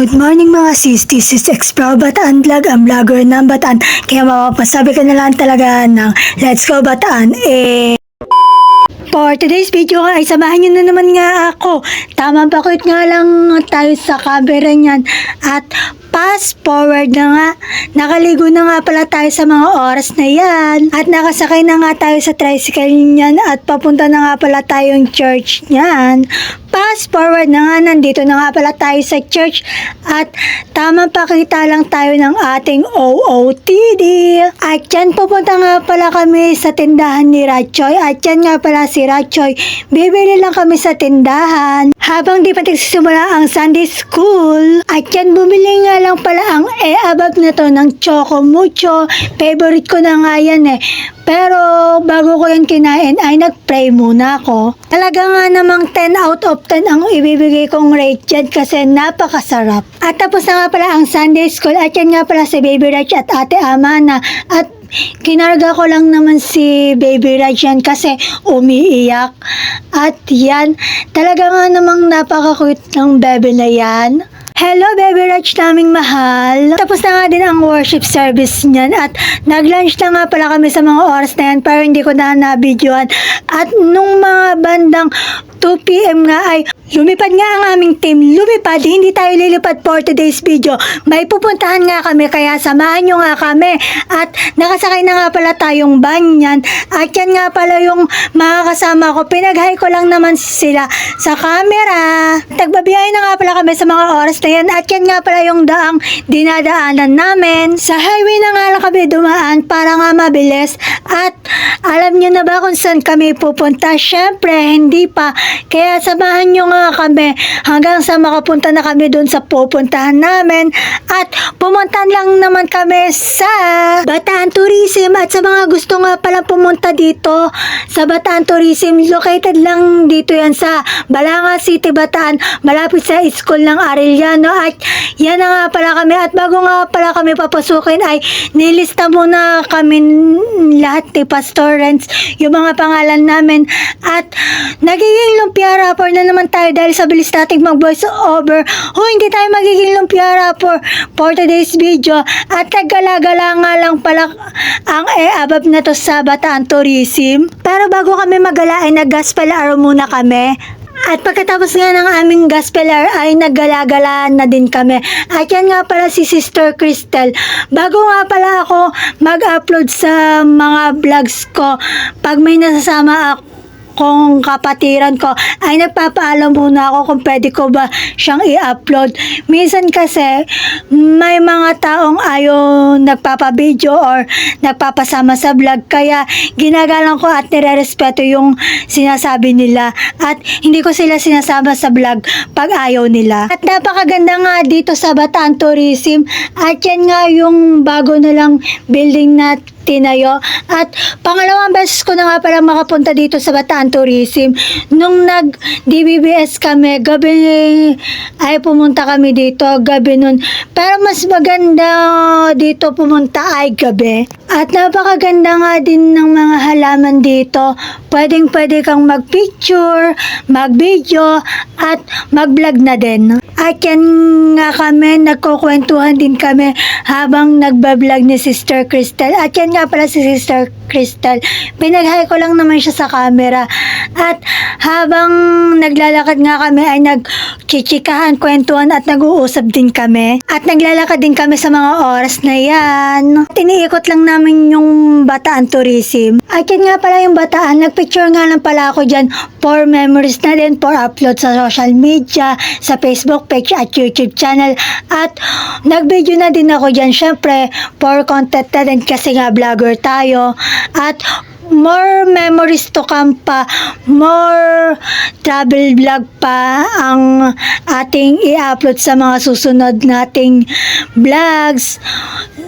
Good morning mga sis, this is Explore Bataan Vlog, ang vlogger ng Bataan. Kaya mapapasabi ka na lang talaga ng Let's Go Bataan. For today's video ay samahan nyo na naman nga ako. Tamang pakit nga lang tayo sa camera niyan. At fast forward na nga. Nakaligo na nga pala tayo sa mga oras na yan. At nakasakay na nga tayo sa tricycle niyan. At papunta na nga pala tayong church niyan. Fast forward na nga, nandito na nga pala tayo sa church at tamang pakita lang tayo ng ating OOTD. At yan, pupunta nga pala kami sa tindahan ni Ratchoy. At yan nga pala si Ratchoy. Bibili lang kami sa tindahan habang di pa nagsisimula ang Sunday School. At yan, bumili nga lang pala ang abab na to ng Choco Mucho. Favorite ko na nga yan eh. Pero bago ko yan kinain ay nag-pray muna ako. Talaga nga namang 10 out of 10 ang ibibigay kong rate dyan kasi napakasarap. At tapos na nga pala ang Sunday School at yan nga pala si Baby Raj at Ate Amana. At kinarga ko lang naman si Baby Raj yan kasi umiiyak. At yan, talaga nga namang napaka-cute ng baby na yan. Hello Baby Raj naming mahal. Tapos na nga din ang worship service niyan at nag-lunch na nga pala kami sa mga oras na yan pero hindi ko na na-videoan. At nung mga bandang 2 PM nga ay lumipad nga ang aming team. Lumipad, hindi tayo lilipad for today's video. May pupuntahan nga kami kaya samahan nyo nga kami. At nakasakay na nga pala tayong van yan. At yan nga pala yung mga kasama ko. Pinag-hi ko lang naman sila sa camera. Tagbabiyay na nga pala kami sa mga oras na yan. At yan nga pala yung daang dinadaanan namin. Sa highway na nga lang kami dumaan para nga mabilis. At alam nyo na ba kung saan kami pupunta? Syempre, hindi pa. Kaya samahan nyo nga kami hanggang sa makapunta na kami dun sa pupuntahan namin. At pumunta lang naman kami sa Bataan Tourism. At sa mga gusto nga pala pumunta dito sa Bataan Tourism, located lang dito yan sa Balanga City, Bataan, malapit sa school ng Arellano. At yan na nga pala kami. At bago nga pala kami papasukin ay nilista muna kami lahat ni Pastor Renz yung mga pangalan namin. At nagiging lumpia rapper na naman tayo dahil sa bilis nating mag voice over. Hindi tayo magiging lumpia rapper for today's video. At naggala-gala nga lang pala ang abab na to sa Bataan Tourism. Pero bago kami magala ay nag-gospel hour muna kami. At pagkatapos nga ng aming gospel hour ay naggala-gala na din kami. At yan nga pala si Sister Cristel. Bago nga pala ako mag-upload sa mga vlogs ko, pag may nasasama kung kapatiran ko ay nagpapaalam muna ako kung pwede ko ba siyang i-upload. Minsan kasi may mga taong ayaw nagpapabideo or nagpapasama sa vlog kaya ginagalang ko at nire-respeto yung sinasabi nila at hindi ko sila sinasama sa vlog pag ayaw nila. At napakaganda nga dito sa Bataan Tourism at yan nga yung bago na lang building na tinayo. At pangalawang beses ko na nga pala makapunta dito sa Bataan Tourism. Nung nag-DBBS kami, gabi ay pumunta kami dito, gabi nun. Pero mas maganda dito pumunta ay gabi. At napakaganda nga din ng mga halaman dito. Pwedeng-pwede kang mag-picture, mag-video, at mag-vlog na din. At yan nga kami, nagkukwentuhan din kami habang nagbablog ni Sister Cristel. At yan nga pala si Sister Cristel. Pinag-hi ko lang naman siya sa camera. At habang naglalakad nga kami ay nagchichikahan, kwentuhan at nag-uusap din kami. At naglalakad din kami sa mga oras na yan. Tiniikot lang namin yung Bataan Tourism. At yan nga pala yung Bataan. Nagpicture nga lang pala ako dyan for memories na din, for upload sa social media, sa Facebook page at YouTube channel. At nag-video na din ako dyan. Syempre, for content na din kasi nga vlogger tayo. At more memories to come pa, more travel vlog pa ang ating i-upload sa mga susunod nating vlogs.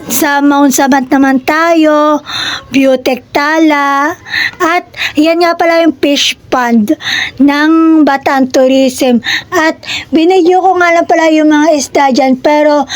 Sa Mount Sabat naman tayo, Beautech Tala, at yan nga pala yung fish pond ng Bataan Tourism. At binidyo ko nga lang pala yung mga isda dyan, pero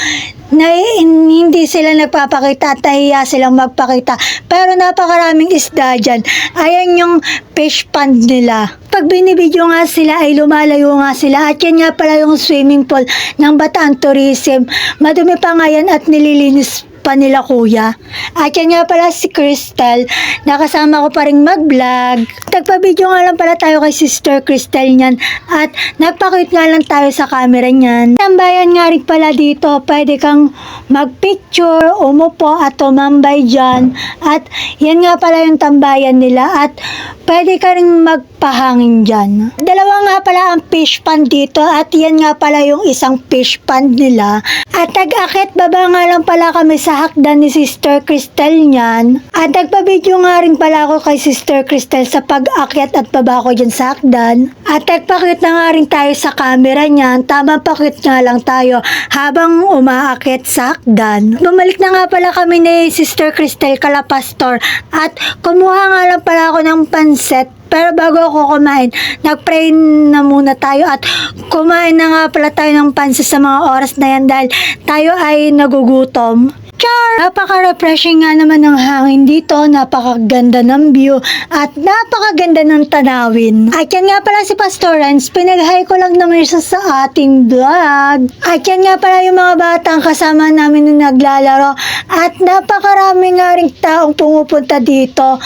na hindi sila nagpapakita at nahiya silang magpakita. Pero napakaraming isda dyan. Ayan yung fish pond nila. Pag binibidyo nga sila ay lumalayo nga sila at yan nga pala yung swimming pool ng Bataan Tourism. Madumi pa nga yan at nililinis pa nila kuya. At yan nga pala si Crystal, nakasama ko pa rin mag-vlog. Nagpa-video nga lang pala tayo kay Sister Crystal niyan at nagpa-cute nga lang tayo sa camera niyan. Tambayan nga rin pala dito, pwede kang mag-picture, umupo at tumambay dyan. At yan nga pala yung tambayan nila at pwede ka rin magpahangin dyan. Dalawa nga pala ang fish pond dito at yan nga pala yung isang fish pond nila. At nag-akit baba nga lang pala kami sa hakdan ni Sister Crystal niyan. At nagpa-video nga rin pala ako kay Sister Crystal sa pag-akyat at baba ko dyan sa hakdan. At nagpakit na nga rin tayo sa camera niyan. Tama pakit nga lang tayo habang umaakit sa hakdan. Bumalik na nga pala kami ni Sister Crystal kala Pastor at kumuha nga lang pala ako ng pansit. Pero bago ako kumain, nag-pray na muna tayo at kumain na nga pala tayo ng pansit sa mga oras na yan dahil tayo ay nagugutom. Char! Napaka-refreshing nga naman ng hangin dito, napakaganda ng view at napakaganda ng tanawin. At yan nga pala si Pastor Renz, pinag-hi ko lang naman siya sa ating vlog. At yan nga pala yung mga batang kasama namin na naglalaro at napakarami nga rin taong pumupunta dito.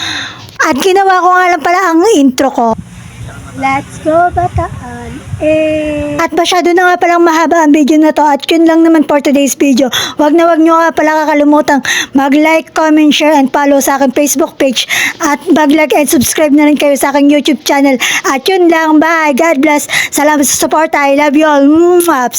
At ginawa ko nga lang pala ang intro ko. Let's go Bataan. At masyado na nga palang mahaba ang video na to at yun lang naman for today's video. Wag nyo nga pala kakalimutang mag-like, comment, share, and follow sa aking Facebook page. At mag-like and subscribe na rin kayo sa aking YouTube channel. At yun lang. Bye. God bless. Salamat sa support. I love you all. Mwah.